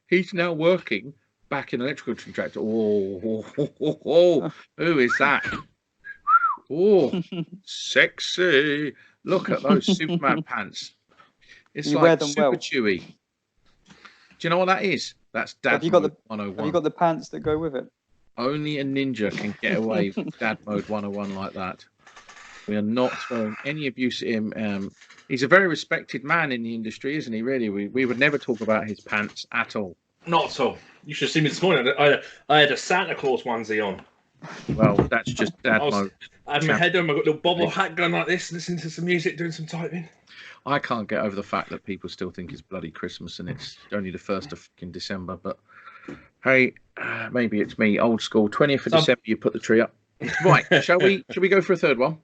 He's now working back in electrical contractor. Oh, who is that? Oh, sexy. Look at those Superman pants. It's You like wear them super well. chewy. Do you know what that is? That's Dad Have you got Mode the 101. Have you got the pants that go with it? Only a ninja can get away with Dad Mode 101 like that. We are not throwing any abuse at him. He's a very respected man in the industry, isn't he? Really, we would never talk about his pants at all. Not at all. You should have seen me this morning. I had a Santa Claus onesie on. Well, that's just Dad Mode. I had my head on. I got a little bobble hat going like this, listening to some music, doing some typing. I can't get over the fact that people still think it's bloody Christmas and it's only the 1st of fucking December. But hey, maybe it's me, old school. 20th of December, you put the tree up. Right? Shall we go for a third one?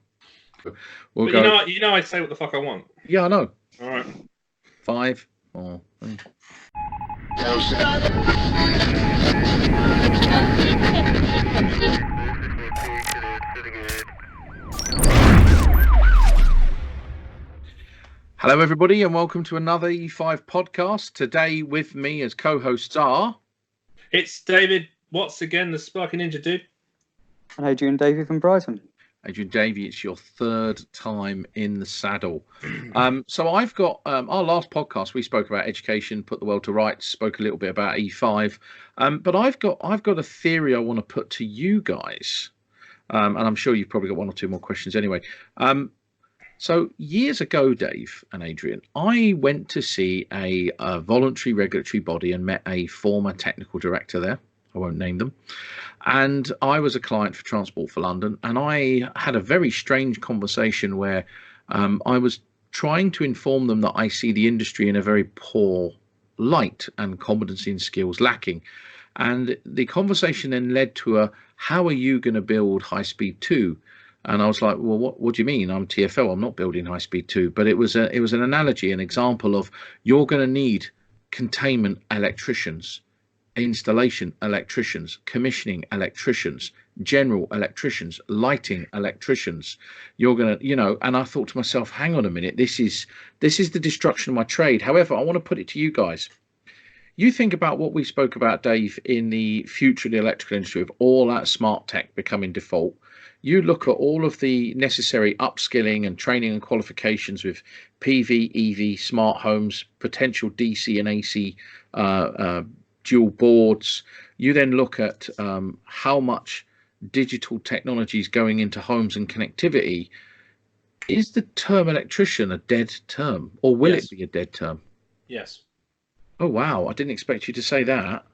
We'll go. You know, I say what the fuck I want. Yeah, I know. All right. 5, 4, 3. Hello, everybody, and welcome to another E5 podcast. Today, with me as co-hosts are... It's David Watts again, the Sparky Ninja dude. And Adrian, Davey from Brighton. Adrian, Davey, it's your third time in the saddle. So I've got our last podcast. We spoke about education, put the world to rights, spoke a little bit about E5, but I've got a theory I want to put to you guys, and I'm sure you've probably got one or two more questions anyway. So years ago, Dave and Adrian, I went to see a voluntary regulatory body and met a former technical director there. I won't name them. And I was a client for Transport for London, and I had a very strange conversation where I was trying to inform them that I see the industry in a very poor light and competency and skills lacking. And the conversation then led to how are you going to build high speed 2? And I was like, well, what do you mean? I'm TfL. I'm not building high speed 2. But it was an analogy, an example of you're going to need containment electricians, installation electricians, commissioning electricians, general electricians, lighting electricians. You're going to, and I thought to myself, hang on a minute, this is the destruction of my trade. However, I want to put it to you guys. You think about what we spoke about, Dave, in the future of the electrical industry, of all that smart tech becoming default. You look at all of the necessary upskilling and training and qualifications with PV, EV, smart homes, potential DC and AC dual boards. You then look at how much digital technology is going into homes and connectivity. Is the term electrician a dead term, or will it be a dead term? Yes. Oh wow, I didn't expect you to say that.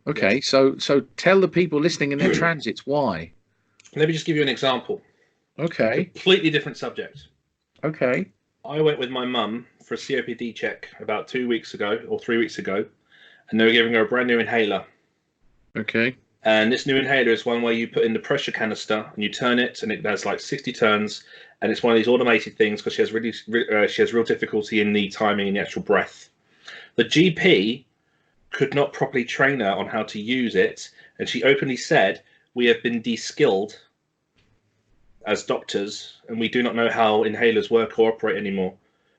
Okay, yes. So tell the people listening in their transits why. Let me just give you an example. Okay. Completely different subject. Okay. I went with my mum for a COPD check about 2 weeks ago or 3 weeks ago, and they were giving her a brand new inhaler. Okay. And this new inhaler is one where you put in the pressure canister and you turn it, and it does like 60 turns, and it's one of these automated things because she has real difficulty in the timing and the actual breath. The GP could not properly train her on how to use it, and she openly said, "We have been de-skilled as doctors, and we do not know how inhalers work or operate anymore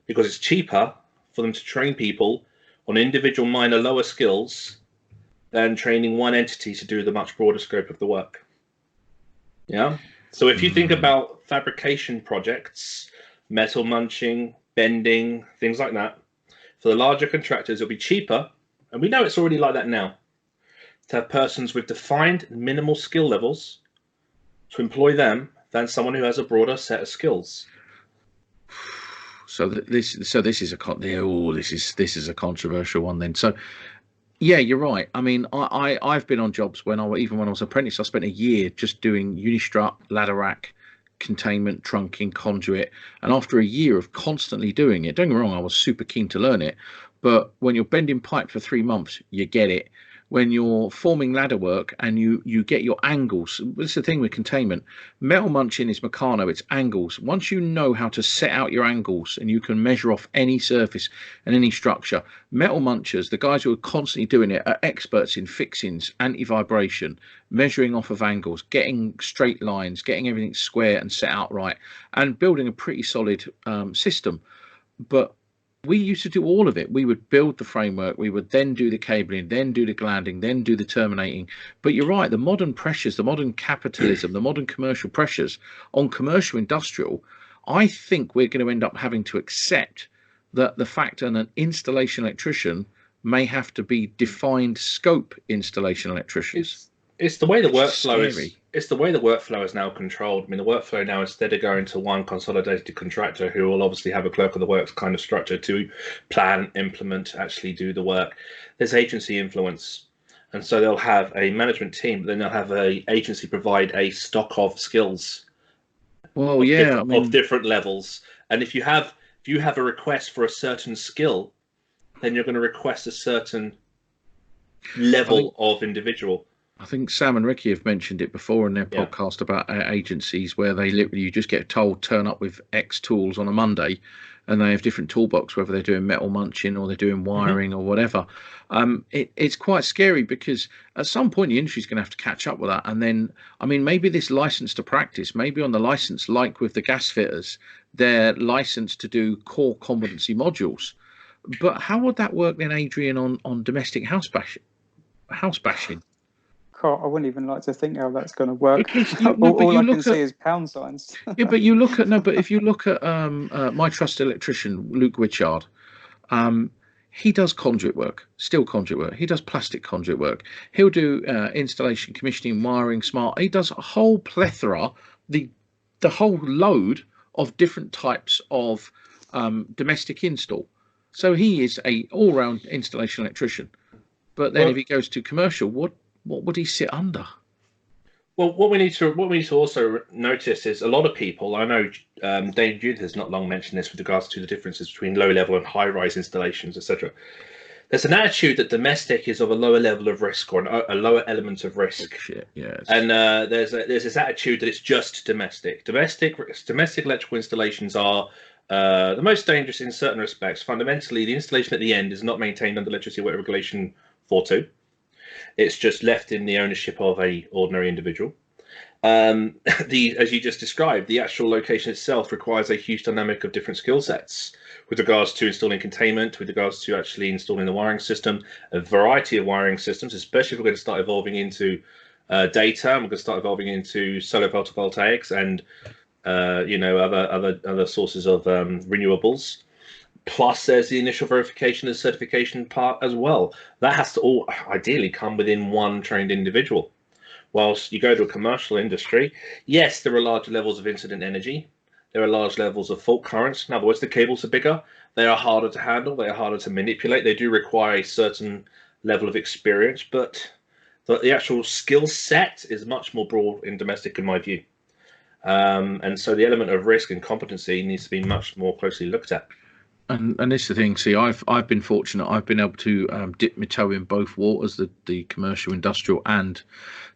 because it's cheaper for them to train people on individual minor lower skills than training one entity to do the much broader scope of the work." Yeah. So if you think about fabrication projects, metal munching, bending, things like that, for the larger contractors, it'll be cheaper, and we know it's already like that now, to have persons with defined minimal skill levels to employ them than someone who has a broader set of skills. So this is a controversial one then. So yeah, you're right. I mean, I've been on jobs when I was apprentice, I spent a year just doing unistrut, ladder rack, containment, trunking, conduit, and after a year of constantly doing it, don't get me wrong, I was super keen to learn it, but when you're bending pipe for 3 months, you get it. When you're forming ladder work and you get your angles, this is the thing with containment. Metal munching is Meccano, it's angles. Once you know how to set out your angles and you can measure off any surface and any structure, metal munchers, the guys who are constantly doing it, are experts in fixings, anti-vibration, measuring off of angles, getting straight lines, getting everything square and set out right, and building a pretty solid system. But we used to do all of it. We would build the framework, we would then do the cabling, then do the glanding, then do the terminating. But you're right, the modern pressures, the modern capitalism, the modern commercial pressures on commercial industrial, I think we're going to end up having to accept that the fact that an installation electrician may have to be defined scope installation electricians. It's the way the Which is workflow is. scary. It's the way the workflow is now controlled. I mean, the workflow now, instead of going to one consolidated contractor who will obviously have a clerk of the works kind of structure to plan, implement, actually do the work, there's agency influence. And so they'll have a management team, but then they'll have a agency provide a stock of skills Well, of, yeah, I of mean, different levels. And if you have a request for a certain skill, then you're going to request a certain level of individual. I think Sam and Ricky have mentioned it before in their Yeah. podcast about agencies where they literally, you just get told turn up with X tools on a Monday, and they have different toolbox, whether they're doing metal munching or they're doing wiring or whatever. It's quite scary because at some point the industry's going to have to catch up with that. And then, I mean, maybe this license to practice, maybe on the license, like with the gas fitters, they're licensed to do core competency modules. But how would that work then, Adrian, on domestic house bashing? God, I wouldn't even like to think how that's going to work. Because you, no, but All you I can look see at is pound signs. yeah, but you look at no, but if you look at my trusted electrician Luke Witchard, he does conduit work, steel conduit work. He does plastic conduit work. He'll do installation, commissioning, wiring, smart. He does a whole plethora, the whole load of different types of domestic install. So he is a all-round installation electrician. But then Well, if he goes to commercial, what would he sit under? Well, what we need to also notice is a lot of people. I know Davey has not long mentioned this with regards to the differences between low level and high rise installations, etc. There's an attitude that domestic is of a lower level of risk or a lower element of risk, Shit, yeah. and there's this attitude that it's just domestic. Domestic electrical installations are the most dangerous in certain respects. Fundamentally, the installation at the end is not maintained under Electricity Work Regulation 4.2. It's just left in the ownership of a ordinary individual. As you just described, the actual location itself requires a huge dynamic of different skill sets with regards to installing containment, with regards to actually installing the wiring system, a variety of wiring systems, especially if we're going to start evolving into data, and we're going to start evolving into solar photovoltaics and other sources of renewables. Plus, there's the initial verification and certification part as well. That has to all ideally come within one trained individual. Whilst you go to a commercial industry, yes, there are larger levels of incident energy. There are large levels of fault currents. In other words, the cables are bigger. They are harder to handle. They are harder to manipulate. They do require a certain level of experience, but the actual skill set is much more broad in domestic, in my view. And so the element of risk and competency needs to be much more closely looked at. And this is the thing. See, I've been fortunate. I've been able to dip my toe in both waters. The commercial, industrial, and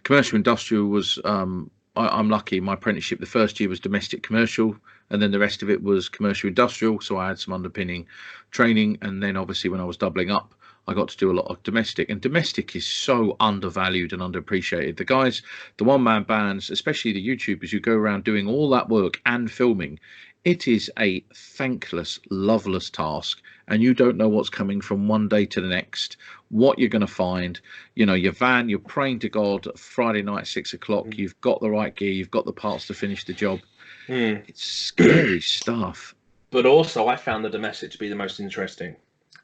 commercial industrial was. I'm lucky. My apprenticeship, the first year was domestic commercial, and then the rest of it was commercial industrial. So I had some underpinning training, and then obviously when I was doubling up, I got to do a lot of domestic. And domestic is so undervalued and underappreciated. The guys, the one-man bands, especially the YouTubers who go around doing all that work and filming. It is a thankless, loveless task, and you don't know what's coming from one day to the next, what you're going to find. You know, your van, you're praying to God Friday night, 6 o'clock, you've got the right gear, you've got the parts to finish the job. It's scary stuff. But also, I found the domestic to be the most interesting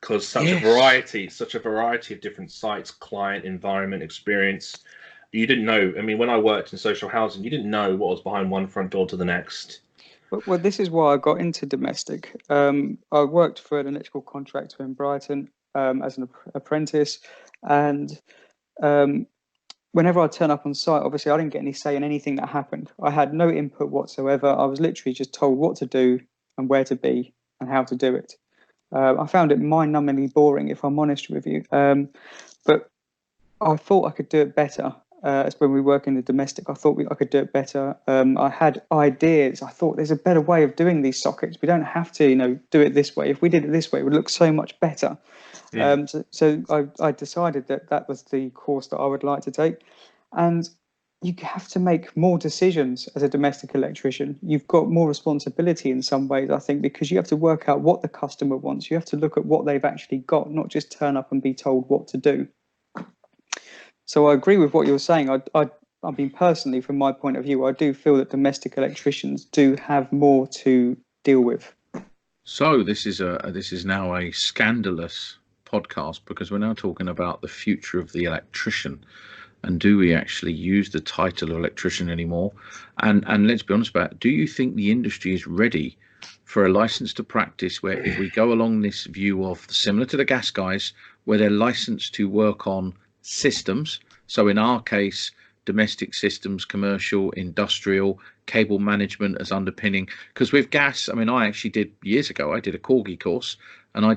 because such a variety of different sites, client, environment, experience. You didn't know. I mean, when I worked in social housing, you didn't know what was behind one front door to the next. Well, this is why I got into domestic. I worked for an electrical contractor in Brighton as an apprentice, and whenever I turn up on site, obviously I didn't get any say in anything that happened. I had no input whatsoever. I was literally just told what to do and where to be and how to do it. I found it mind-numbingly boring, if I'm honest with you. But I thought I could do it better. As when we work in the domestic, I thought I could do it better. I had ideas. I thought there's a better way of doing these sockets. We don't have to, do it this way. If we did it this way, it would look so much better. So I decided that was the course that I would like to take. And you have to make more decisions as a domestic electrician. You've got more responsibility in some ways, I think, because you have to work out what the customer wants. You have to look at what they've actually got, not just turn up and be told what to do. So I agree with what you're saying. I mean, personally, from my point of view, I do feel that domestic electricians do have more to deal with. So this is now a scandalous podcast, because we're now talking about the future of the electrician. And do we actually use the title of electrician anymore? And let's be honest about it, do you think the industry is ready for a license to practice, where if we go along this view of similar to the gas guys, where they're licensed to work on systems? So in our case, domestic systems, commercial, industrial, cable management as underpinning. Because with gas, I mean, I actually did years ago, I did a Corgi course, and I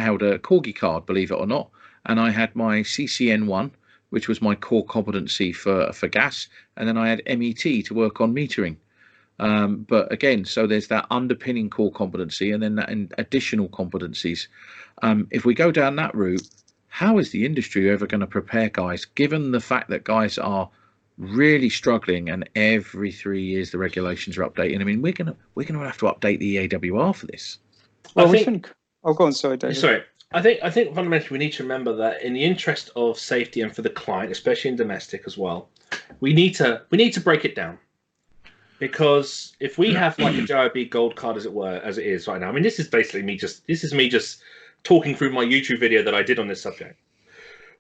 held a Corgi card, believe it or not. And I had my CCN1, which was my core competency for gas. And then I had MET to work on metering. But again, so there's that underpinning core competency, and then that additional competencies. If we go down that route, how is the industry ever going to prepare guys, given the fact that guys are really struggling, and every 3 years the regulations are updating? I mean, we're gonna have to update the EAWR for this. Well, we shouldn't. Oh, go on. Sorry, David. Sorry. I think fundamentally we need to remember that in the interest of safety and for the client, especially in domestic as well, we need to break it down. Because if we have like a JIB gold card, as it is right now, I mean, this is me just talking through my YouTube video that I did on this subject,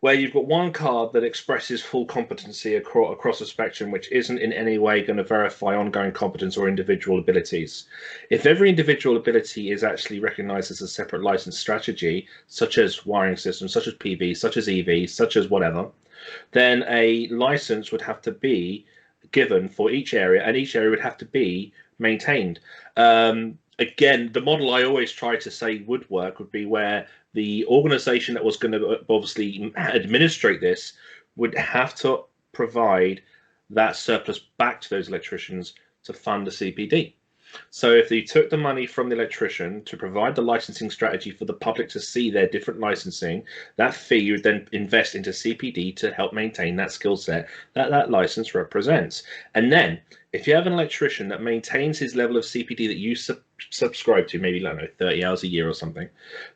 where you've got one card that expresses full competency across a spectrum, which isn't in any way going to verify ongoing competence or individual abilities. If every individual ability is actually recognized as a separate license strategy, such as wiring systems, such as PV, such as EV, such as whatever, then a license would have to be given for each area, and each area would have to be maintained. Again, the model I always try to say would work would be where the organization that was going to obviously administrate this would have to provide that surplus back to those electricians to fund the CPD. So if they took the money from the electrician to provide the licensing strategy for the public to see their different licensing, that fee you would then invest into CPD to help maintain that skill set that license represents. And then if you have an electrician that maintains his level of CPD that you subscribe to, maybe, I don't know, 30 hours a year or something,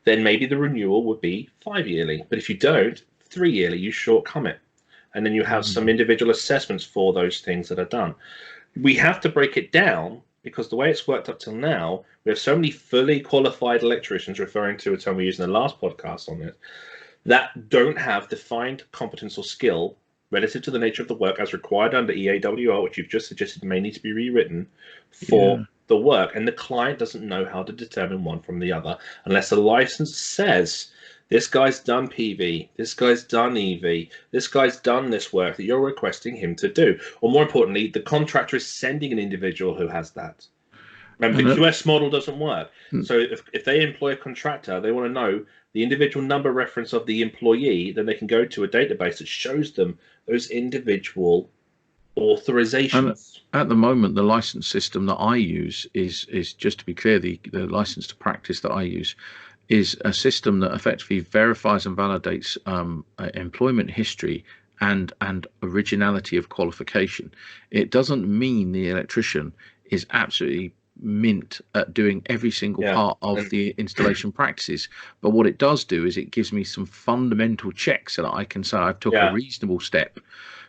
then maybe the renewal would be 5 yearly. But if you don't, 3 yearly, you shortcome it. And then you have some individual assessments for those things that are done. We have to break it down, because the way it's worked up till now, we have so many fully qualified electricians, referring to a term we used in the last podcast on it, that don't have defined competence or skill relative to the nature of the work as required under EAWR, which you've just suggested may need to be rewritten for the work. And the client doesn't know how to determine one from the other unless the license says, this guy's done PV, this guy's done EV, this guy's done this work that you're requesting him to do. Or more importantly, the contractor is sending an individual who has that. Remember, the QS model doesn't work. So if they employ a contractor, they want to know the individual number reference of the employee, then they can go to a database that shows them those individual authorizations. And at the moment, the license system that I use is just to be clear, the license to practice that I use is a system that effectively verifies and validates employment history and originality of qualification. It doesn't mean the electrician is absolutely mint at doing every single part of the installation practices, but what it does do is it gives me some fundamental checks so that I can say I've took a reasonable step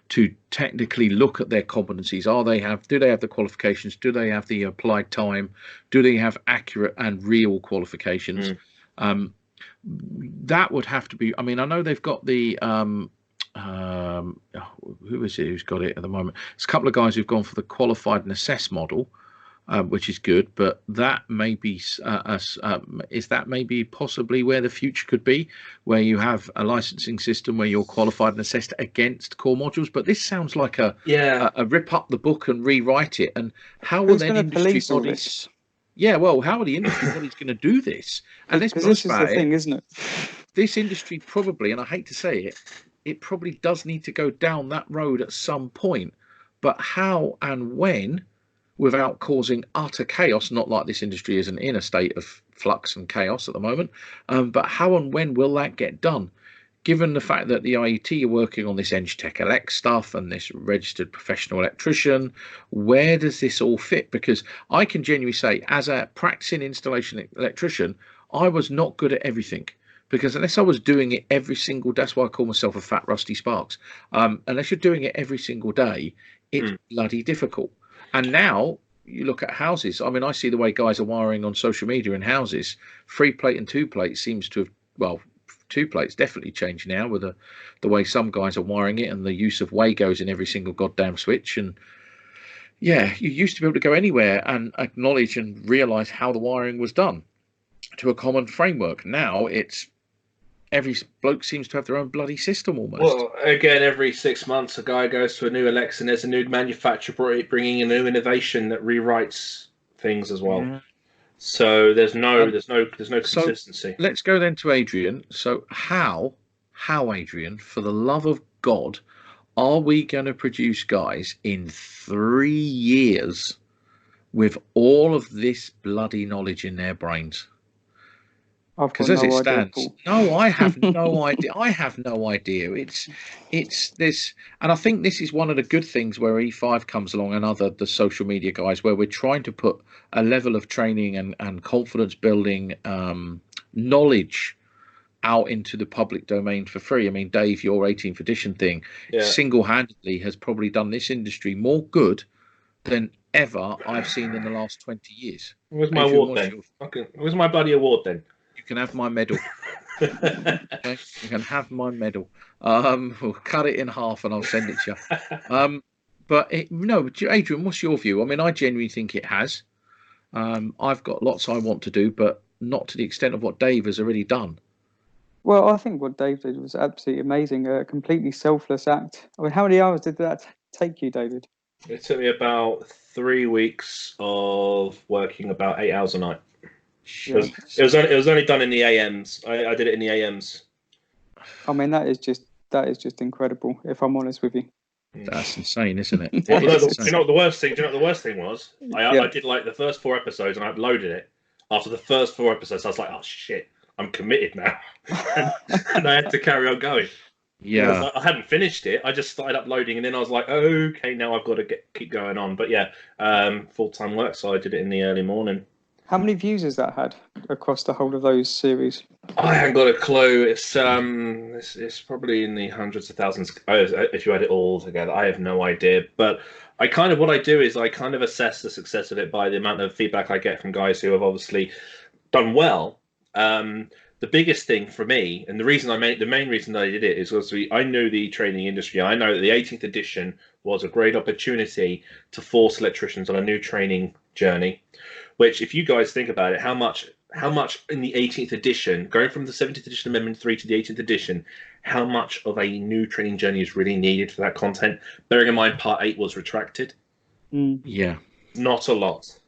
to technically look at their competencies. Do they have the qualifications? Do they have the applied time? Do they have accurate and real qualifications? That would have to be, I mean, I know they've got the who is it who's got it at the moment? It's a couple of guys who've gone for the qualified and assess model, which is good, but that may be is that maybe possibly where the future could be, where you have a licensing system where you're qualified and assessed against core modules. But this sounds like a rip up the book and rewrite it. And how will then industry bodies? Yeah, well, how are the industry bodies going to do this? And let's be honest about it, thing, isn't it? This industry probably, and I hate to say it probably does need to go down that road at some point. But how and when, without causing utter chaos, not like this industry isn't in a state of flux and chaos at the moment, but how and when will that get done? given the fact that the IET are working on this EngTech Elect stuff and this registered professional electrician, where does this all fit? Because I can genuinely say, as a practicing installation electrician, I was not good at everything. Because unless I was doing it every single day, that's why I call myself a fat Rusty Sparks. Unless you're doing it every single day, it's bloody difficult. And now you look at houses. I mean, I see the way guys are wiring on social media in houses. 3-plate and 2-plate seems to have, well, 2-plate's definitely changed now with the way some guys are wiring it and the use of Wagos in every single goddamn switch. And yeah, you used to be able to go anywhere and acknowledge and realise how the wiring was done to a common framework. Now it's every bloke seems to have their own bloody system almost. Well, again, every 6 months a guy goes to a new Alexa and there's a new manufacturer bringing a new innovation that rewrites things as well. Yeah. So there's no consistency. So let's go then to Adrian. So how Adrian, for the love of God, are we going to produce guys in 3 years with all of this bloody knowledge in their brains? Because as it stands, no, I have no idea. I have no idea. It's this, and I think this is one of the good things where E5 comes along and the social media guys, where we're trying to put a level of training and confidence building knowledge out into the public domain for free. I mean, Dave, your 18th edition thing single-handedly has probably done this industry more good than ever I've seen in the last 20 years. Where's my award then? Where's my bloody award then? You can have my medal. Okay? You can have my medal. We'll cut it in half and I'll send it to you. But no, Adrian, what's your view? I mean, I genuinely think it has. I've got lots I want to do, but not to the extent of what Dave has already done. Well, I think what Dave did was absolutely amazing. A completely selfless act. I mean, how many hours did that take you, David? It took me about 3 weeks of working about 8 hours a night. It was only done in the AMs. I did it in the AMs. I mean, that is just incredible. If I'm honest with you, that's insane, isn't it? Do you know what the worst thing? Do you know what the worst thing was? I did like the first 4 episodes and I uploaded it. After the first 4 episodes, I was like, oh shit, I'm committed now, and I had to carry on going. Yeah, I hadn't finished it. I just started uploading, and then I was like, okay, now I've got to keep going on. But yeah, full-time work, so I did it in the early morning. How many views has that had across the whole of those series? I haven't got a clue. It's probably in the hundreds of thousands if you add it all together. I have no idea. But what I do is I kind of assess the success of it by the amount of feedback I get from guys who have obviously done well. The biggest thing for me, and the main reason that I did it is obviously I knew the training industry. I know that the 18th edition was a great opportunity to force electricians on a new training journey. Which, if you guys think about it, how much in the 18th edition, going from the 17th edition Amendment 3 to the 18th edition, how much of a new training journey is really needed for that content? Bearing in mind, Part 8 was retracted. Yeah, not a lot.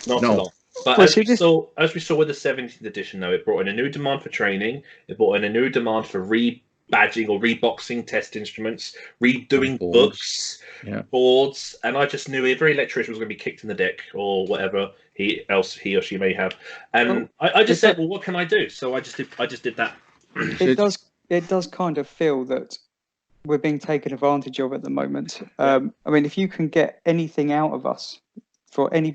Not a lot. But as we saw with the 17th edition, though, it brought in a new demand for training. It brought in a new demand for rebadging or reboxing test instruments, redoing books, boards, and I just knew every electrician was going to be kicked in the dick or whatever he or she may have. And I just said, well, what can I do? So I just did that. It does kind of feel that we're being taken advantage of at the moment. I mean, if you can get anything out of us for any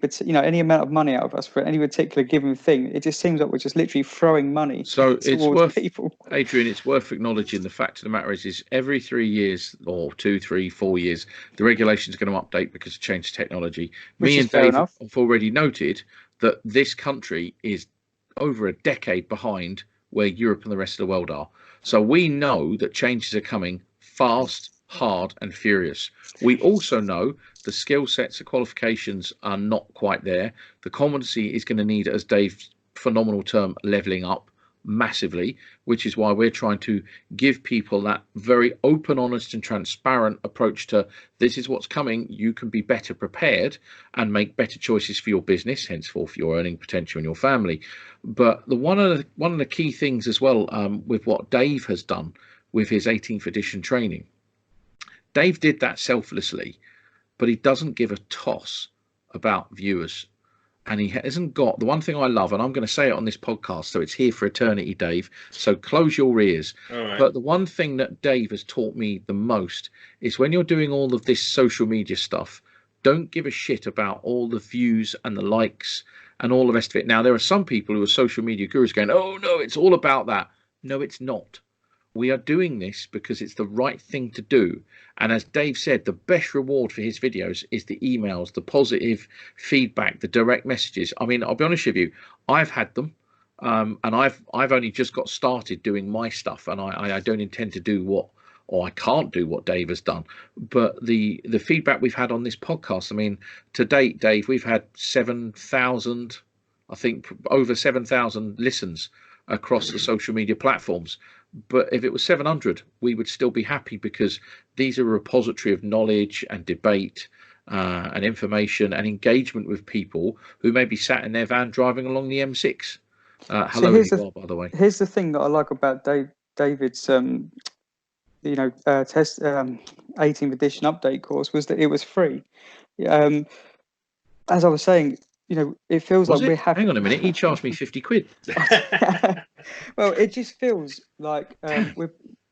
amount of money out of us for any particular given thing, it just seems like we're just literally throwing money. So it's worth, people. Adrian, it's worth acknowledging the fact of the matter is every 3 years or 2, 3, 4 years, the regulation is going to update because of change technology. Me and Dave have already noted that this country is over a decade behind where Europe and the rest of the world are. So we know that changes are coming fast, hard and furious. We also know the skill sets and qualifications are not quite there. The competency is going to need, as Dave's phenomenal term, leveling up massively, which is why we're trying to give people that very open, honest and transparent approach to this is what's coming. You can be better prepared and make better choices for your business, henceforth your earning potential and your family. But one of the key things as well with what Dave has done with his 18th edition training, Dave did that selflessly, but he doesn't give a toss about viewers. and he hasn't got the one thing I love, and I'm going to say it on this podcast, so it's here for eternity, Dave. So close your ears. All right. But the one thing that Dave has taught me the most is when you're doing all of this social media stuff, don't give a shit about all the views and the likes and all the rest of it. Now, there are some people who are social media gurus going, oh, no, it's all about that. No, it's not. We are doing this because it's the right thing to do. And as Dave said, the best reward for his videos is the emails, the positive feedback, the direct messages. I mean, I'll be honest with you, I've had them, and I've only just got started doing my stuff, and I don't intend to do what, or I can't do what Dave has done. But the feedback we've had on this podcast, I mean, to date, Dave, we've had 7,000, I think over 7,000 listens across the social media platforms. But if it was 700, we would still be happy, because these are a repository of knowledge and debate and information and engagement with people who may be sat in their van driving along the M6. Hello, Edouard, by the way. Here's the thing that I like about David's, test 18th edition update course, was that it was free. As I was saying, it feels like we're happy. Hang on a minute, he charged me 50 quid. Well, it just feels like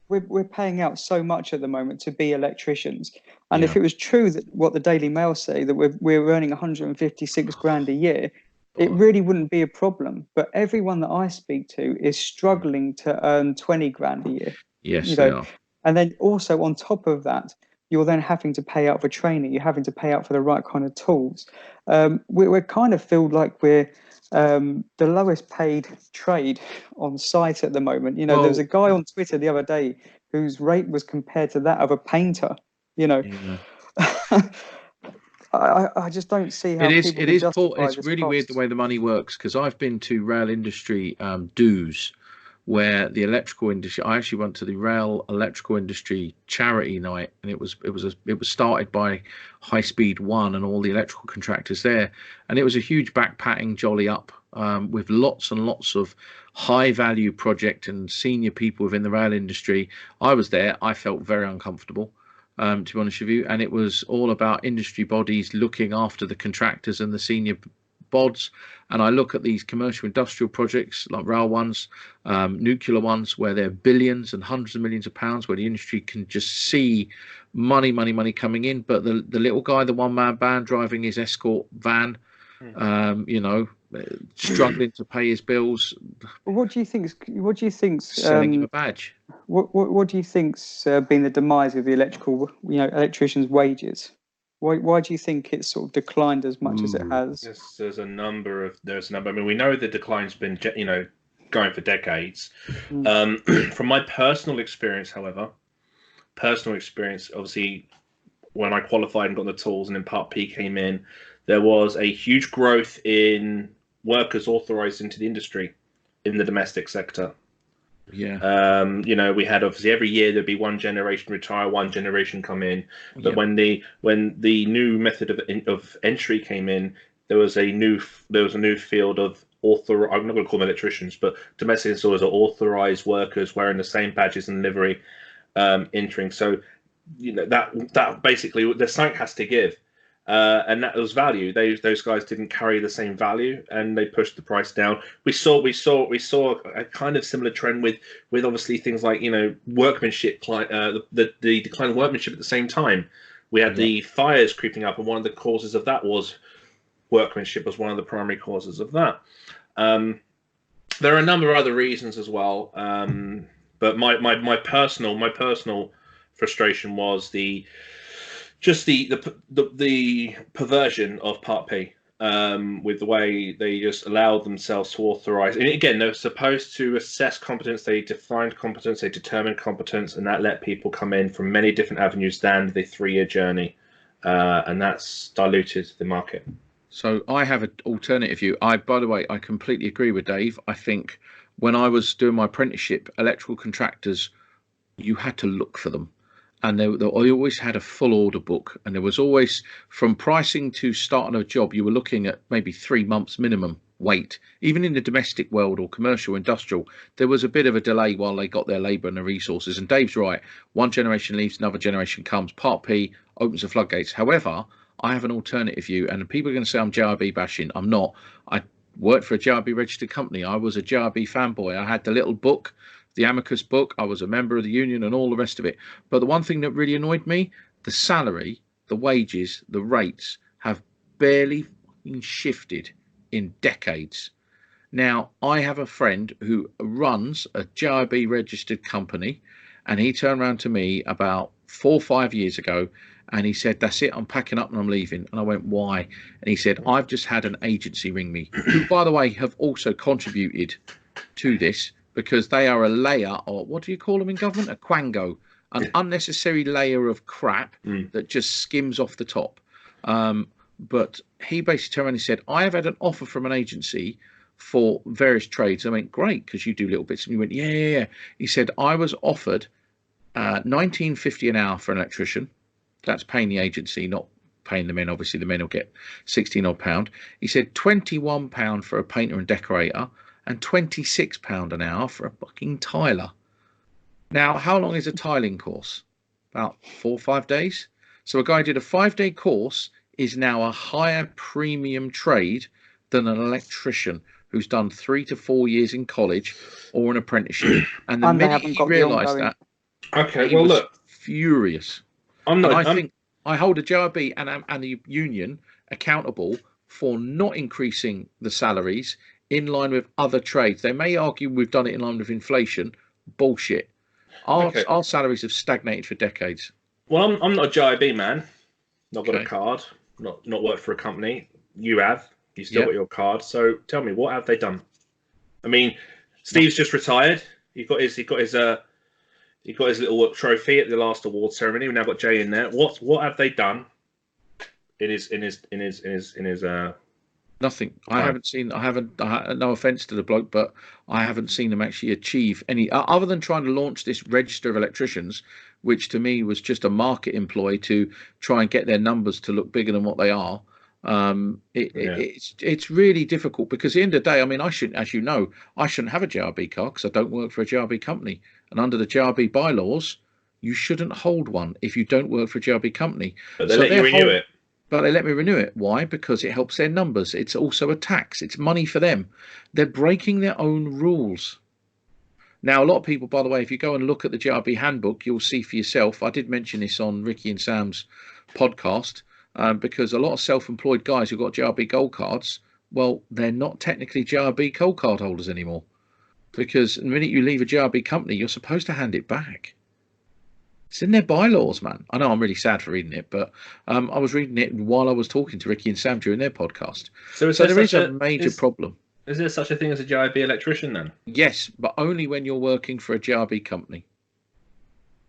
we're paying out so much at the moment to be electricians, and if it was true that what the Daily Mail say, that we're earning 156 grand a year, it really wouldn't be a problem. But everyone that I speak to is struggling to earn 20 grand a year. Yes, they are. And then also on top of that, you're then having to pay out for training. You're having to pay out for the right kind of tools. We're kind of feel like we're the lowest paid trade on site at the moment. There was a guy on Twitter the other day whose rate was compared to that of a painter. Yeah. I just don't see how it people is. It's really weird the way the money works, because I've been to rail industry dues, where the electrical industry, I actually went to the rail electrical industry charity night, and it was started by High Speed One and all the electrical contractors there, and it was a huge backpacking jolly up with lots and lots of high value project and senior people within the rail industry. I was there. I felt very uncomfortable, to be honest with you, and it was all about industry bodies looking after the contractors and the senior bods. And I look at these commercial industrial projects like rail ones, nuclear ones, where they're billions and hundreds of millions of pounds, where the industry can just see money coming in, but the little guy, the one-man band driving his escort van, struggling to pay his bills. What do you think? Selling him a badge. What do you think's been the demise of the electricians' wages? Why do you think it's sort of declined as much as it has? Yes, there's a number. I mean, we know the decline's been, going for decades. From my personal experience, however, obviously, when I qualified and got the tools, and then Part P came in, there was a huge growth in workers authorised into the industry in the domestic sector. Yeah. We had, obviously, every year there'd be one generation retire, one generation come in. But when the new method of entry came in, there was a new field of I'm not going to call them electricians, but domestic installers are authorized workers wearing the same badges and livery, entering. So that basically the site has to give. And that was value. Those guys didn't carry the same value, and they pushed the price down. We saw a kind of similar trend with obviously things like workmanship, the decline of workmanship at the same time. We had the fires creeping up, and one of the causes of that was workmanship was one of the primary causes of that. There are a number of other reasons as well, but my personal frustration was the perversion of Part P, with the way they just allowed themselves to authorize. And again, they're supposed to assess competence. They defined competence, they determined competence, and that let people come in from many different avenues than the 3-year journey, and that's diluted the market. So I have an alternative view. By the way, I completely agree with Dave. I think when I was doing my apprenticeship, electrical contractors, you had to look for them. And I always had a full order book, and there was always, from pricing to starting a job, you were looking at maybe 3 months minimum wait. Even in the domestic world or commercial industrial, there was a bit of a delay while they got their labour and their resources. And Dave's right, one generation leaves, another generation comes. Part P opens the floodgates. However, I have an alternative view, and people are going to say I'm JIB bashing. I'm not. I worked for a JIB registered company. I was a JIB fanboy. I had the little book, the Amicus book. I was a member of the union and all the rest of it. But the one thing that really annoyed me, the salary, the wages, the rates have barely shifted in decades. Now, I have a friend who runs a JIB registered company, and he turned around to me about 4 or 5 years ago, and he said, "That's it, I'm packing up and I'm leaving." And I went, "Why?" And he said, "I've just had an agency ring me," who, by the way, have also contributed to this, because they are a layer, or what do you call them in government? A quango, an unnecessary layer of crap that just skims off the top. But he basically turned around and said, "I have had an offer from an agency for various trades." I went, "Great, because you do little bits." And he went, yeah. He said, "I was offered $19.50 an hour for an electrician." That's paying the agency, not paying the men. Obviously, the men will get 16 odd pound. He said £21 for a painter and decorator, and £26 an hour for a fucking tiler. Now, how long is a tiling course? About 4 or 5 days. So a guy who did a 5-day course is now a higher premium trade than an electrician who's done 3 to 4 years in college or an apprenticeship. And the minute he realised that, okay, he well, was look, furious. I think I hold a JIB and the union accountable for not increasing the salaries in line with other trades. They may argue we've done it in line with inflation. Bullshit. Our salaries have stagnated for decades. Well, I'm not a JIB man. Not got a card. Not worked for a company. You have. You still got your card. So tell me, what have they done? I mean, Steve's just retired. He got his little trophy at the last award ceremony. We've now got Jay in there. What have they done in his Nothing. I haven't, no offense to the bloke, but I haven't seen them actually achieve any, other than trying to launch this register of electricians, which to me was just a market employ to try and get their numbers to look bigger than what they are. It's really difficult, because at the end of the day, I mean, I shouldn't, as you know, I shouldn't have a JIB card because I don't work for a JIB company. And under the JIB bylaws, you shouldn't hold one if you don't work for a JIB company. But they let you renew it. But they let me renew it. Why? Because it helps their numbers. It's also a tax. It's money for them. They're breaking their own rules. Now, a lot of people, by the way, if you go and look at the JIB handbook, you'll see for yourself. I did mention this on Ricky and Sam's podcast, because a lot of self-employed guys who've got JIB gold cards, well, they're not technically JIB gold card holders anymore. Because the minute you leave a JIB company, you're supposed to hand it back. It's in their bylaws, man. I know I'm really sad for reading it, but I was reading it while I was talking to Ricky and Sam during their podcast. So there is a major problem. Is there such a thing as a JIB electrician then? Yes, but only when you're working for a JIB company.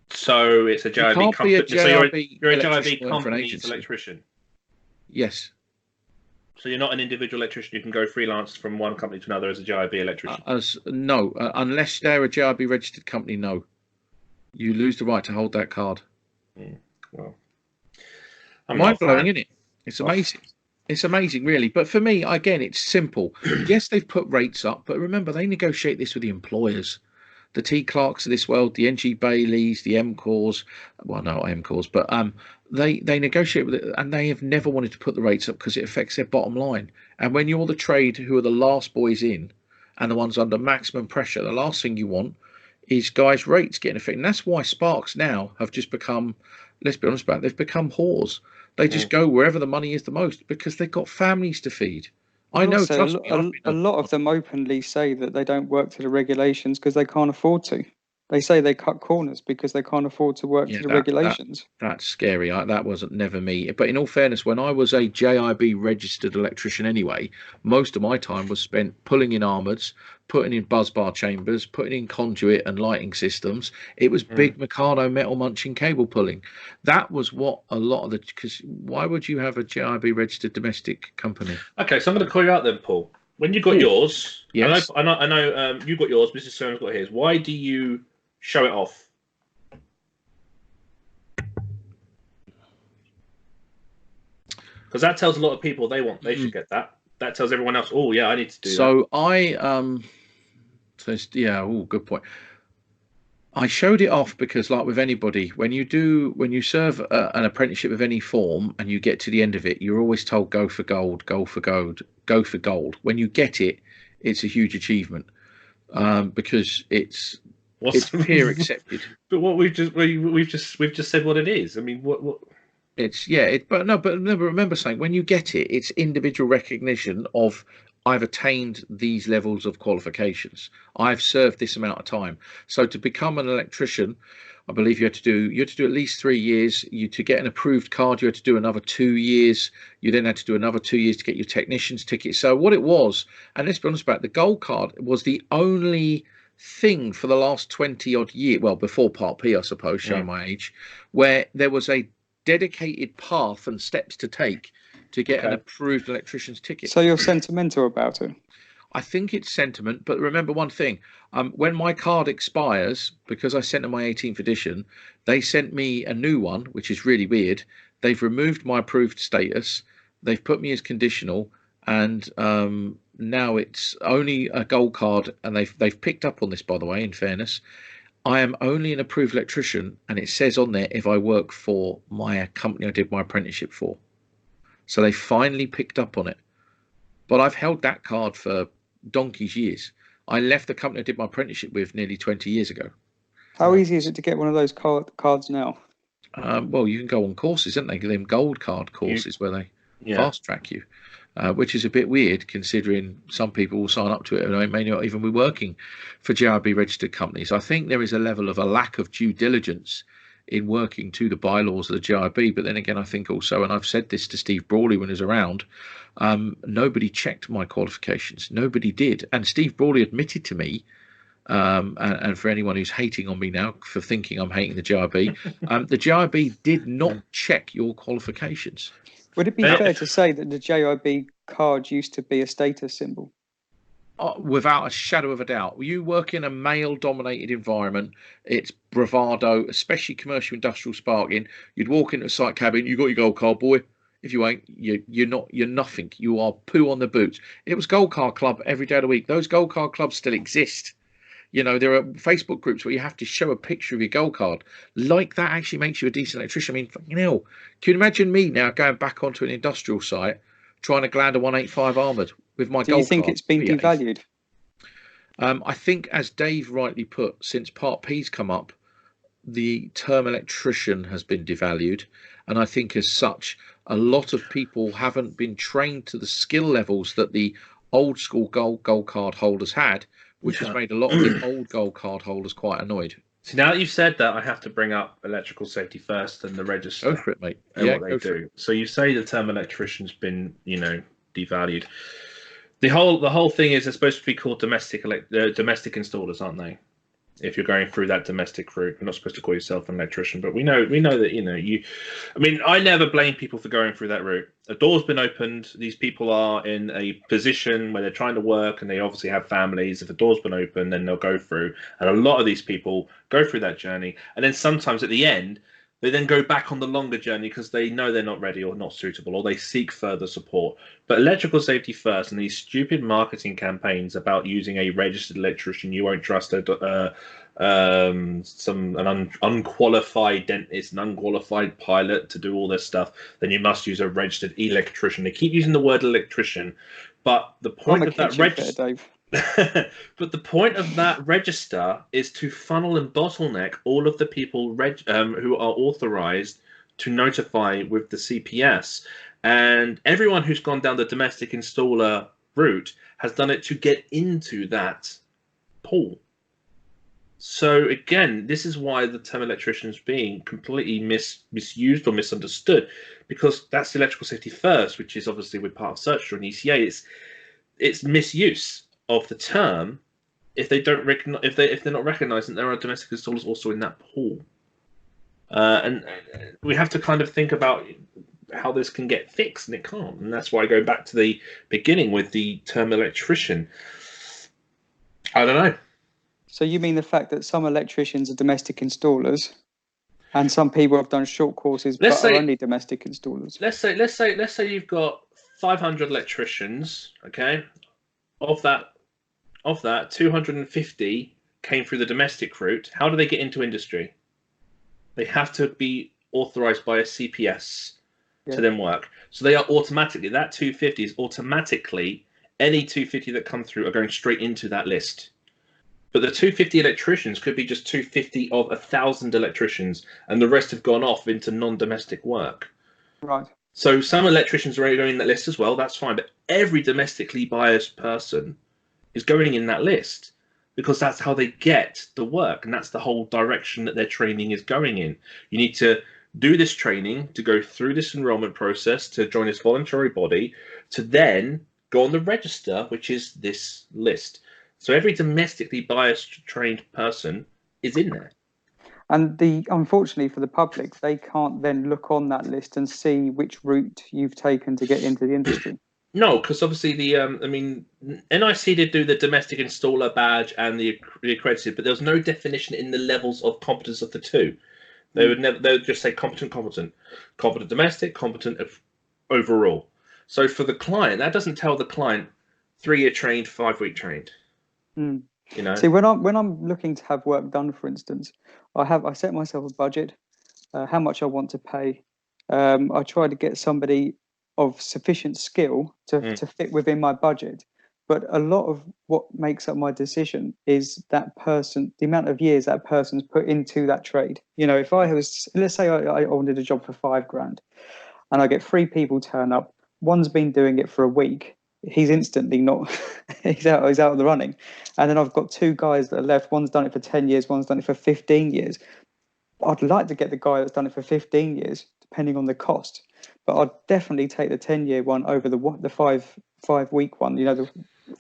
So it's a JIB company. So you're a JIB company's electrician. Yes. So you're not an individual electrician. You can go freelance from one company to another as a JIB electrician. No, unless they're a JIB registered company. No. You lose the right to hold that card. Well, mind-blowing, isn't it? It's amazing. It's amazing, really. But for me, again, it's simple. Yes, they've put rates up, but remember, they negotiate this with the employers. The T Clarks of this world, the NG Baileys, the MCORs, well, no, MCORs, but they negotiate with it, and they have never wanted to put the rates up because it affects their bottom line. And when you're the trade who are the last boys in and the ones under maximum pressure, the last thing you want is guys' rates getting affected. And that's why Sparks now have just become, let's be honest about it, they've become whores. They just go wherever the money is the most because they've got families to feed. I know, trust me. A lot of them openly say that they don't work to the regulations because they can't afford to. They say they cut corners because they can't afford to work to the regulations. That's scary. That wasn't never me. But in all fairness, when I was a JIB registered electrician anyway, most of my time was spent pulling in armoured, putting in buzzbar chambers, putting in conduit and lighting systems. It was big Meccano metal munching cable pulling. That was what a lot of because why would you have a JIB registered domestic company? Okay, so I'm going to call you out then, Paul. When you got yours, yes. I know you got yours, Mrs. Soames got his. Why do you show it off? Because that tells a lot of people they should get that. That tells everyone else, oh yeah, I need to do that. So good point. I showed it off because, like with anybody, when you serve an apprenticeship of any form and you get to the end of it, you're always told go for gold, go for gold, go for gold. When you get it, it's a huge achievement because What's it's peer accepted. but what we've just said what it is. I mean, what? It's yeah, but remember saying when you get it, it's individual recognition of I've attained these levels of qualifications. I've served this amount of time. So to become an electrician, I believe you had to do at least 3 years. You to get an approved card, you had to do another 2 years. You then had to do another 2 years to get your technician's ticket. So what it was, and let's be honest about it, the gold card was the only thing for the last 20 odd years, well, before Part P, I suppose, showing my age, where there was a dedicated path and steps to take to get an approved electrician's ticket. So you're sentimental about it? I think it's sentiment, but remember one thing. When my card expires, because I sent them my 18th edition, they sent me a new one, which is really weird. They've removed my approved status. They've put me as conditional, and now it's only a gold card. And they've picked up on this, by the way. In fairness, I am only an approved electrician, and it says on there if I work for my company I did my apprenticeship for. So they finally picked up on it. But I've held that card for donkey's years. I left the company I did my apprenticeship with nearly 20 years ago. How easy is it to get one of those cards now? Well, you can go on courses, aren't they? Them gold card courses where they fast track you, which is a bit weird considering some people will sign up to it and they may not even be working for JIB registered companies. I think there is a level of a lack of due diligence in working to the bylaws of the JIB. But then again, I think also, and I've said this to Steve Brawley when he was around, nobody checked my qualifications. Nobody did. And Steve Brawley admitted to me, and for anyone who's hating on me now for thinking I'm hating the JIB, the JIB did not check your qualifications. Would it be fair to say that the JIB card used to be a status symbol? Without a shadow of a doubt. You work in a male-dominated environment, it's bravado, especially commercial industrial sparking. You'd walk into a site cabin, you got your gold card, boy. If you ain't, you're nothing. You are poo on the boots. It was Gold Card Club every day of the week. Those Gold Card Clubs still exist. You know, there are Facebook groups where you have to show a picture of your gold card. Like that actually makes you a decent electrician. I mean, fucking hell. Can you imagine me now going back onto an industrial site trying to gland a 185 armoured with my gold card? Do you think it's been devalued? I think, as Dave rightly put, since Part P's come up, the term electrician has been devalued. And I think as such, a lot of people haven't been trained to the skill levels that the old school gold card holders had, which has made a lot of the old gold card holders quite annoyed. So now that you've said that, I have to bring up electrical safety first and the register. Go for it, mate. And what they do. So you say the term electrician's been, devalued. The whole thing is they're supposed to be called domestic installers, aren't they? If you're going through that domestic route, you're not supposed to call yourself an electrician. But we know that you. I mean, I never blame people for going through that route. A door's been opened. These people are in a position where they're trying to work, and they obviously have families. If a door's been opened, then they'll go through. And a lot of these people go through that journey, and then sometimes at the end, they then go back on the longer journey because they know they're not ready or not suitable, or they seek further support. But electrical safety first, and these stupid marketing campaigns about using a registered electrician, you won't trust an unqualified dentist, an unqualified pilot to do all this stuff, then you must use a registered electrician. They keep using the word electrician, but the point of that register. But the point of that register is to funnel and bottleneck all of the people who are authorized to notify with the CPS. And everyone who's gone down the domestic installer route has done it to get into that pool. So again, this is why the term electrician is being completely misused or misunderstood, because that's electrical safety first, which is obviously with part of search or an ECA. It's misuse of the term if they don't recognize, if they're not recognizing there are domestic installers also in that pool, and we have to kind of think about how this can get fixed, and it can't. And that's why I go back to the beginning with the term electrician. I don't know. So you mean the fact that some electricians are domestic installers, and some people have done short courses but are only domestic installers? Let's say you've got 500 electricians. Okay, of that 250 came through the domestic route, how do they get into industry? They have to be authorized by a CPS to then work. So they are automatically, that 250 is automatically, any 250 that come through are going straight into that list. But the 250 electricians could be just 250 of 1,000 electricians, and the rest have gone off into non-domestic work. Right. So some electricians are going in that list as well. That's fine. But every domestically biased person is going in that list because that's how they get the work, and that's the whole direction that their training is going in. You need to do this training to go through this enrollment process to join this voluntary body to then go on the register, which is this list. So every domestically biased trained person is in there. And unfortunately for the public, they can't then look on that list and see which route you've taken to get into the industry. No, because obviously NIC did do the domestic installer badge and the accredited, but there was no definition in the levels of competence of the two. They would just say competent domestic, competent overall. So for the client, that doesn't tell the client 3-year trained, 5-week trained. Mm. You know. See, when I'm looking to have work done, for instance, I set myself a budget, how much I want to pay. I try to get somebody of sufficient skill to fit within my budget. But a lot of what makes up my decision is that person, the amount of years that person's put into that trade. You know, if let's say I wanted a job for $5,000 and I get 3 people turn up, one's been doing it for a week, he's instantly not, he's out of the running. And then I've got 2 guys that are left, one's done it for 10 years, one's done it for 15 years. I'd like to get the guy that's done it for 15 years, depending on the cost. But I'd definitely take the 10-year one over the 5-week one. You know,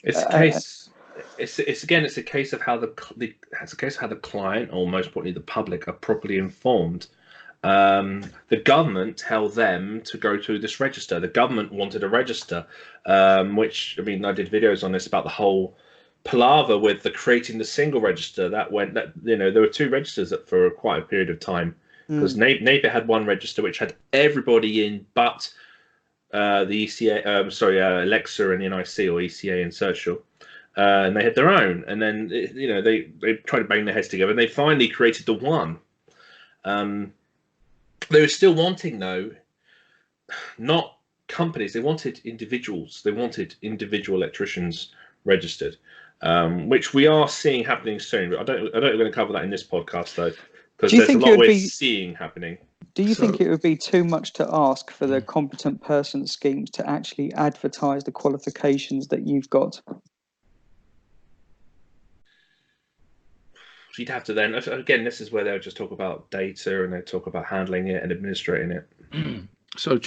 it's a case. It's a case of how the client, or most importantly the public, are properly informed. The government tell them to go to this register. The government wanted a register, which, I mean, I did videos on this about the whole palaver with creating the single register. There were 2 registers for quite a period of time, because NAPE had one register which had everybody in but the ECA, Alexa and NIC, or ECA and Social, and they had their own. And then they tried to bang their heads together, and they finally created the one. They were still wanting, though, not companies. They wanted individuals. They wanted individual electricians registered, which we are seeing happening soon. I don't think we're going to cover that in this podcast, though, because there's a lot we're seeing happening. Do you think it would be too much to ask for the competent person schemes to actually advertise the qualifications that you've got? You'd have to then, again, this is where they'll just talk about data, and they talk about handling it and administrating it. So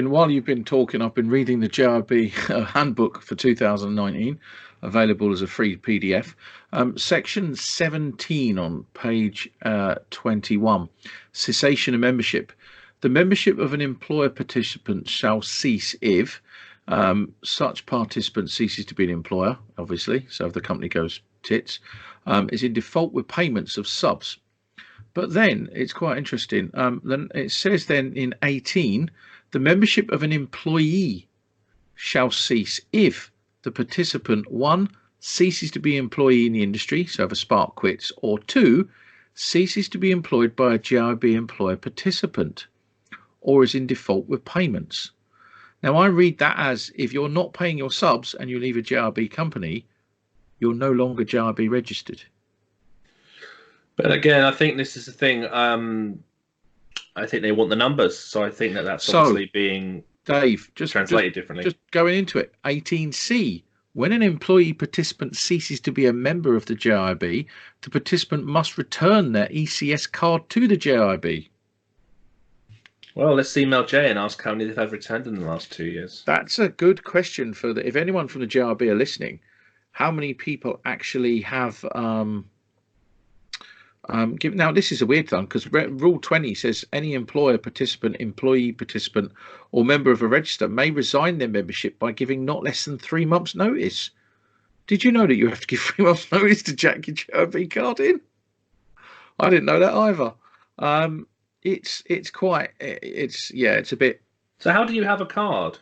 while you've been talking, I've been reading the JIB handbook for 2019, available as a free PDF. Section 17 on page 21, cessation of membership. The membership of an employer participant shall cease if such participant ceases to be an employer, obviously, so if the company goes tits, is in default with payments of subs. But then it's quite interesting. Then it says then in 18, the membership of an employee shall cease if the participant, 1, ceases to be an employee in the industry, so if a spark quits, or 2, ceases to be employed by a JIB employer participant, or is in default with payments. Now, I read that as if you're not paying your subs and you leave a JIB company, you're no longer JIB registered. But again, I think this is the thing. I think they want the numbers, so I think that's obviously being translated differently. Just going into it, 18C. When an employee participant ceases to be a member of the JIB, the participant must return their ECS card to the JIB. Well, let's email Jay and ask how many they've returned in the last 2 years. That's a good question if anyone from the JIB are listening. How many people actually have now this is a weird one, because Rule 20 says any employer participant, employee participant, or member of a register may resign their membership by giving not less than 3 months' notice. Did you know that you have to give 3 months' notice to jack your JIB card in? I didn't know that either. It's a bit. So how do you have a card?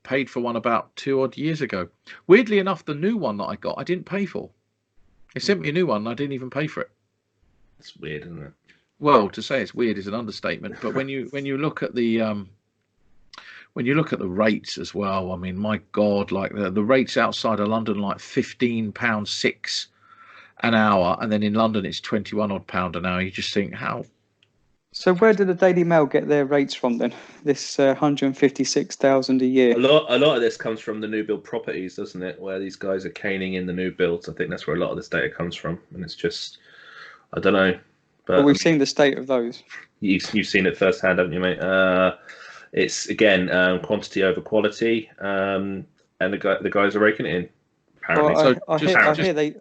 paid for one about 2 odd years ago. Weirdly enough, the new one that I got, I didn't pay for. They sent me a new one, and I didn't even pay for it. It's weird, isn't it? Well, to say it's weird is an understatement. But when you look at the rates as well, I mean, my God, like the rates outside of London, like £15.6 an hour, and then in London it's 21 odd pound an hour. You just think, how? So where did the Daily Mail get their rates from then? This 156,000 a year. A lot of this comes from the new build properties, doesn't it? Where these guys are caning in the new builds. I think that's where a lot of this data comes from, and it's just, I don't know. But we've seen the state of those. You've seen it firsthand, haven't you, mate? It's again quantity over quality, and the guys are raking it in. Apparently, well, I hear they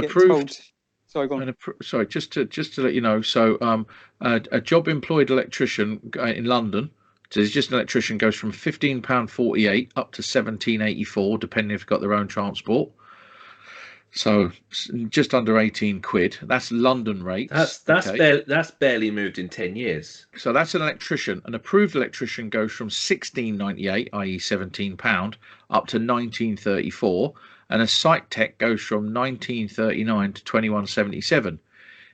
get told. Sorry, go on. Sorry, just to let you know. So, a job employed electrician in London, so it's just an electrician, goes from £15.48 up to £17.84, depending if you've got their own transport. So just under 18 quid. That's London rates. That's barely moved in 10 years. So that's an electrician. An approved electrician goes from £16.98, i.e. £17, up to £19.34, and a site tech goes from £19.39 to £21.77.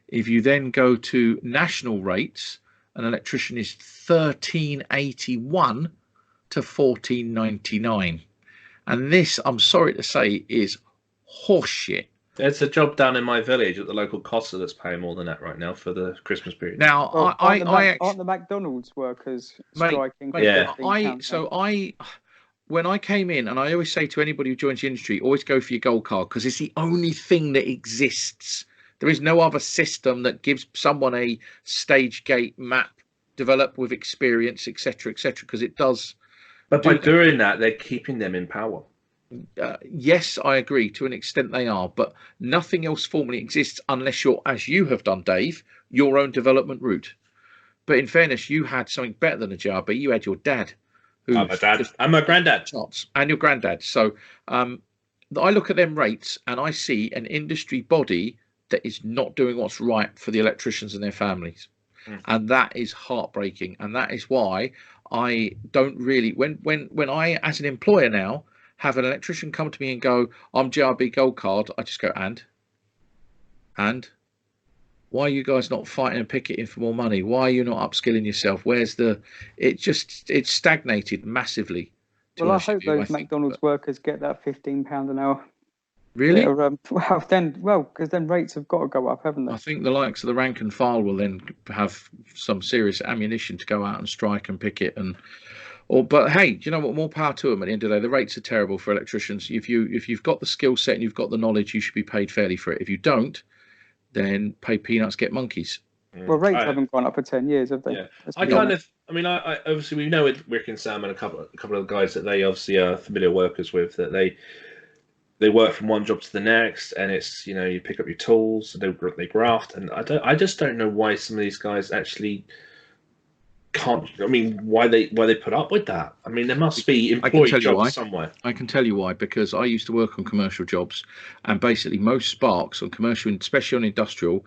If you then go to national rates, an electrician is £13.81 to £14.99, and this, I'm sorry to say, is horseshit. There's a job down in my village at the local Costa that's paying more than that right now for the Christmas period. Now, well, aren't the McDonald's workers striking? When I came in, and I always say to anybody who joins the industry, always go for your gold card, because it's the only thing that exists. There is no other system that gives someone a stage gate map developed with experience, etc., because it does. But by doing that, they're keeping them in power. Yes, I agree, to an extent they are, but nothing else formally exists unless you're, as you have done, Dave, your own development route. But in fairness, you had something better than a JIB. You had your dad. I'm a dad. I'm a granddad. And your granddad. So I look at them rates and I see an industry body that is not doing what's right for the electricians and their families. And that is heartbreaking. And that is why I don't really, when I, as an employer now, have an electrician come to me and go, I'm JIB Gold Card, I just go, and why are you guys not fighting and picketing for more money? Why are you not upskilling yourself? It's stagnated massively. Well, I hope those McDonald's workers get that £15 an hour. Really? Because then rates have got to go up, haven't they? I think the likes of the rank and file will then have some serious ammunition to go out and strike and picket but hey, do you know what? More power to them. At the end of the day, the rates are terrible for electricians. If you've got the skill set and you've got the knowledge, you should be paid fairly for it. If you don't, then pay peanuts, get monkeys. Well, rates haven't gone up for 10 years, have they? Yeah. I obviously we know with Rick and Sam and a couple of guys that they obviously are familiar workers with, that they work from one job to the next, and it's, you pick up your tools, they graft, and I just don't know why some of these guys actually can't. I mean, why they put up with that? I mean, there must be employed jobs somewhere. I can tell you why, because I used to work on commercial jobs, and basically most sparks on commercial, especially on industrial,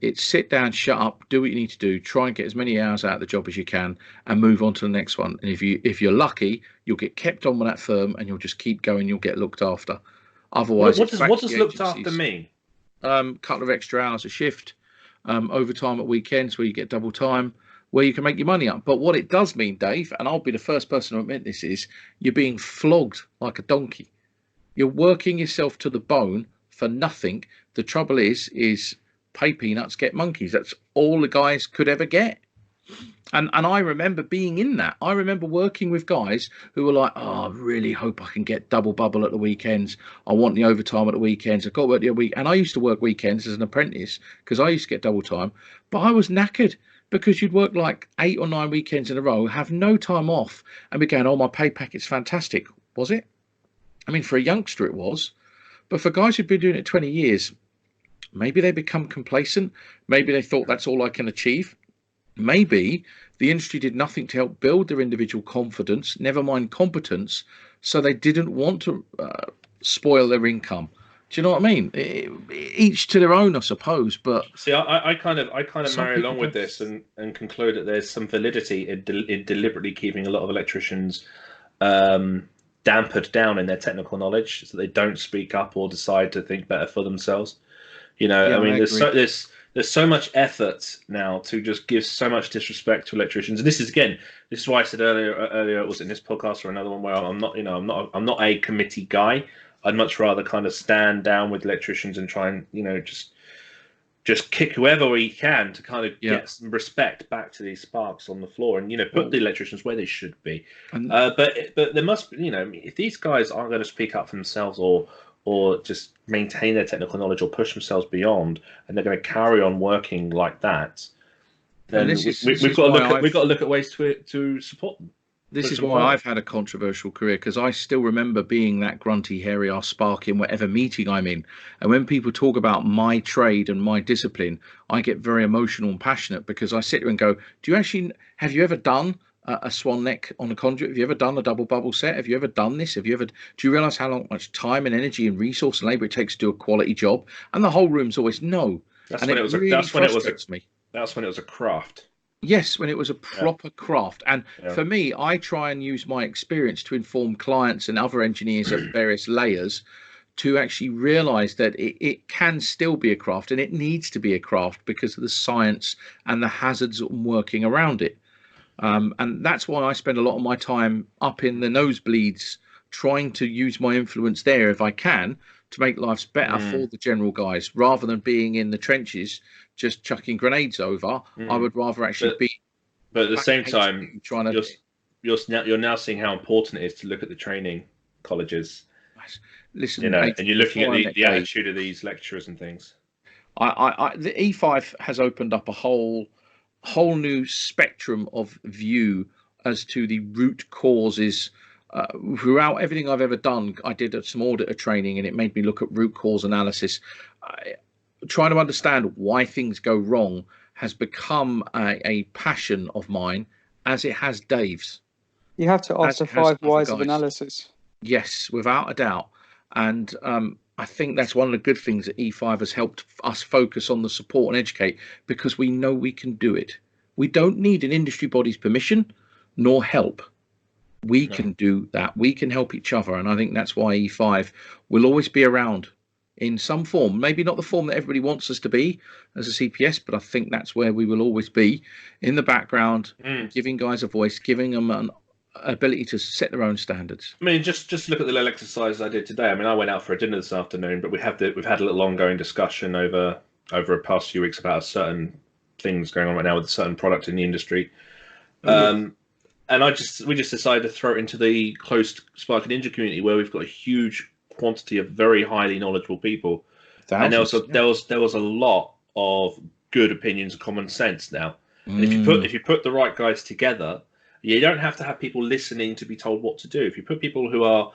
it's sit down, shut up, do what you need to do, try and get as many hours out of the job as you can, and move on to the next one. And if you're lucky, you'll get kept on with that firm, and you'll just keep going. You'll get looked after. Otherwise, what does looked after mean? Couple of extra hours a shift, overtime at weekends where you get double time, where you can make your money up. But what it does mean, Dave, and I'll be the first person to admit this, is you're being flogged like a donkey. You're working yourself to the bone for nothing. The trouble is pay peanuts, get monkeys. That's all the guys could ever get. And I remember being in that. I remember working with guys who were like, oh, I really hope I can get double bubble at the weekends. I want the overtime at the weekends. I've got to work the week. And I used to work weekends as an apprentice because I used to get double time. But I was knackered, because you'd work like 8 or 9 weekends in a row, have no time off, and be going, oh, my pay packet's fantastic. Was it? I mean, for a youngster it was. But for guys who've been doing it 20 years, maybe they become complacent. Maybe they thought that's all I can achieve. Maybe the industry did nothing to help build their individual confidence, never mind competence, so they didn't want to spoil their income. Do you know what I mean? Each to their own, I suppose. But see, I kind of marry along with this and conclude that there's some validity in deliberately keeping a lot of electricians dampered down in their technical knowledge, so they don't speak up or decide to think better for themselves. Yeah, I mean, I agree. there's so much effort now to just give so much disrespect to electricians. And this is why I said earlier, was it in this podcast or another one, where I'm not a committee guy. I'd much rather kind of stand down with electricians and try and just kick whoever we can to kind of get some respect back to these sparks on the floor, and put the electricians where they should be. But there must be, if these guys aren't going to speak up for themselves or just maintain their technical knowledge or push themselves beyond, and they're going to carry on working like that, then we've got to look at ways to support them. This is why I've had a controversial career, because I still remember being that grunty, hairy-ass spark in whatever meeting I'm in. And when people talk about my trade and my discipline, I get very emotional and passionate, because I sit there and go, have you ever done a swan neck on a conduit? Have you ever done a double bubble set? Have you ever done this? Do you realize how much time and energy and resource and labor it takes to do a quality job? And the whole room's always no. That's when it was a craft. Yes, when it was a proper craft. And for me, I try and use my experience to inform clients and other engineers at various layers to actually realize that it can still be a craft, and it needs to be a craft because of the science and the hazards working around it. And that's why I spend a lot of my time up in the nosebleeds, trying to use my influence there if I can, to make lives better for the general guys, rather than being in the trenches just chucking grenades over. I would rather actually be. But at the same time, you're now seeing how important it is to look at the training colleges. Listen, and you're looking at the attitude of these lecturers and things. The E5 has opened up a whole new spectrum of view as to the root causes. Throughout everything I've ever done, I did some auditor training, and it made me look at root cause analysis. Trying to understand why things go wrong has become a passion of mine, as it has Dave's. You have to ask the 5 whys of analysis. Yes, without a doubt. And I think that's one of the good things that E5 has helped us focus on, the support and educate, because we know we can do it. We don't need an industry body's permission nor help. We can do that. We can help each other. And I think that's why E5 will always be around in some form. Maybe not the form that everybody wants us to be as a CPS, but I think that's where we will always be, in the background, giving guys a voice, giving them an ability to set their own standards. I mean, just look at the little exercise I did today. I mean, I went out for a dinner this afternoon, but we've had a little ongoing discussion over a past few weeks about certain things going on right now with a certain product in the industry. And we just decided to throw it into the closed Spark and Ninja community, where we've got a huge quantity of very highly knowledgeable people. Thousands, and there was a lot of good opinions and common sense now. And if you put the right guys together, you don't have to have people listening to be told what to do. If you put people who are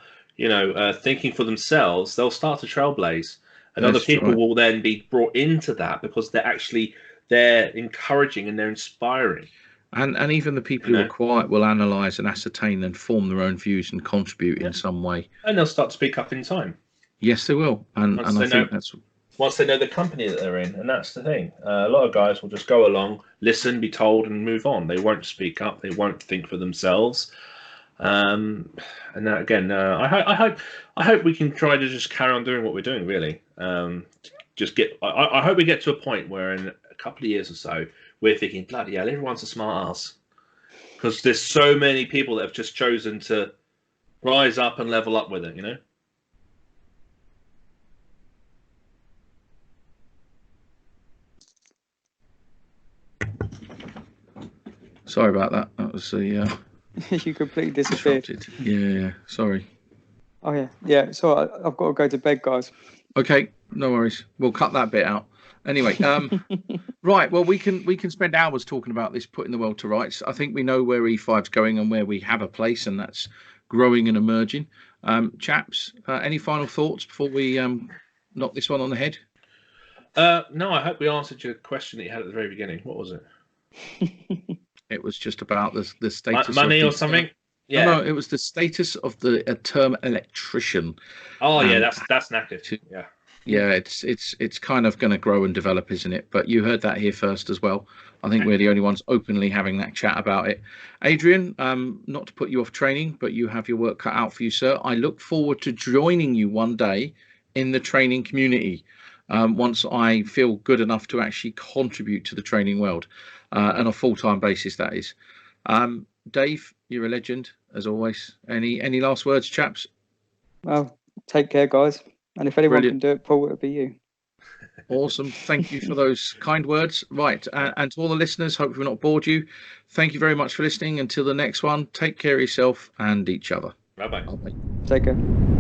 thinking for themselves, they'll start to trailblaze, and other people will then be brought into that, because they're encouraging and they're inspiring. And even the people who are quiet will analyse and ascertain and form their own views and contribute in some way. And they'll start to speak up in time. Yes, they will. And I think that's... Once they know the company that they're in, and that's the thing. A lot of guys will just go along, listen, be told, and move on. They won't speak up. They won't think for themselves. And that, again, I hope we can try to just carry on doing what we're doing, really. I hope we get to a point where in a couple of years or so, we're thinking, bloody hell, everyone's a smart ass. Because there's so many people that have just chosen to rise up and level up with it, Sorry about that. That was the... You completely disappeared. Yeah, sorry. Oh, yeah. So I've got to go to bed, guys. Okay, no worries. We'll cut that bit out. Anyway, right. Well, we can spend hours talking about this, putting the world to rights. I think we know where E5's going and where we have a place, and that's growing and emerging. Chaps, any final thoughts before we knock this one on the head? No, I hope we answered your question that you had at the very beginning. What was it? It was just about the status money of or something. Yeah. No, it was the status of the term electrician. Oh, yeah, that's knackered. Yeah. Yeah, it's kind of going to grow and develop, isn't it? But you heard that here first as well. I think we're the only ones openly having that chat about it. Adrian, not to put you off training, but you have your work cut out for you, sir. I look forward to joining you one day in the training community, once I feel good enough to actually contribute to the training world, on a full-time basis, that is. Dave, you're a legend as always. Any last words, chaps? Well, take care, guys. And if anyone Brilliant. can do it, Paul, it'll be you. Awesome. Thank you for those kind words. Right. And to all the listeners, hope we've not bored you. Thank you very much for listening. Until the next one, take care of yourself and each other. Bye bye. Bye. Take care.